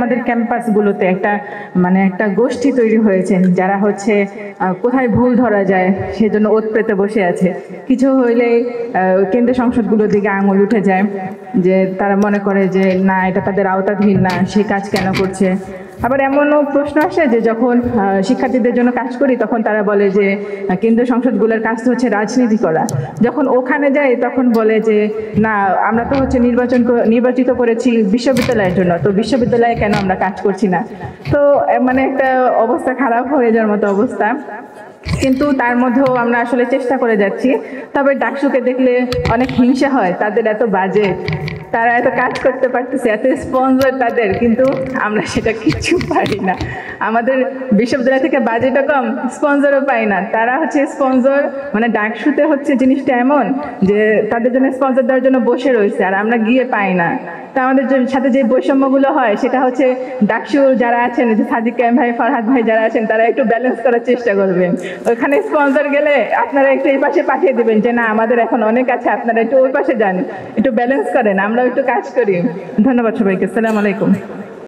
আমাদের ক্যাম্পাসগুলোতে একটা গোষ্ঠী তৈরি হয়েছে, যারা হচ্ছে কোথায় ভুল ধরা যায় সেজন্য ওত পেতে বসে আছে। কিছু হইলেই কেন্দ্রীয় সংসদগুলোর দিকে আঙুল উঠে যায়, যে তারা মনে করে যে না, এটা তাদের আওতাধীন না, সে কাজ কেন করছে। আবার এমনও প্রশ্ন আসে যে যখন শিক্ষার্থীদের জন্য কাজ করি তখন তারা বলে যে কেন্দ্রীয় সংসদগুলোর কাজ তো হচ্ছে রাজনীতি করা। যখন ওখানে যাই তখন বলে যে না, আমরা তো হচ্ছে নির্বাচিত করেছি বিশ্ববিদ্যালয়ের জন্য, তো বিশ্ববিদ্যালয়ে কেন আমরা কাজ করছি না। তো একটা অবস্থা খারাপ হয়ে যাওয়ার মতো অবস্থা। কিন্তু তার মধ্যেও আমরা আসলে চেষ্টা করে যাচ্ছি। তবে ডাকসুকে দেখলে অনেক হিংসা হয়, তাদের এত বাজেট, তারা এত কাজ করতে পারতেছে, এত স্পন্সর তাদের, কিন্তু আমরা সেটা কিচ্ছু পারি না। আমাদের বিশ্ববিদ্যালয় থেকে বাজেটও কম, স্পন্সরও পাই না। তারা হচ্ছে স্পন্সর, ডাকসুতে হচ্ছে জিনিসটা এমন যে তাদের জন্য স্পন্সর দেওয়ার জন্য বসে রয়েছে, আর আমরা গিয়ে পাই না। তা আমাদের সাথে যে বৈষম্যগুলো হয় সেটা হচ্ছে ডাকসুর যারা আছেন, যে সাদিক কায়েম ভাই, ফরহাদ ভাই যারা আছেন, তারা একটু ব্যালেন্স করার চেষ্টা করবেন। ওখানে স্পন্সর গেলে আপনারা একটু এই পাশে পাঠিয়ে দিবেন যে না, আমাদের এখন অনেক আছে, আপনারা একটু ওই পাশে যান, একটু ব্যালেন্স করেন, আমরাও একটু কাজ করি। ধন্যবাদ সবাইকে। আসসালামু আলাইকুম।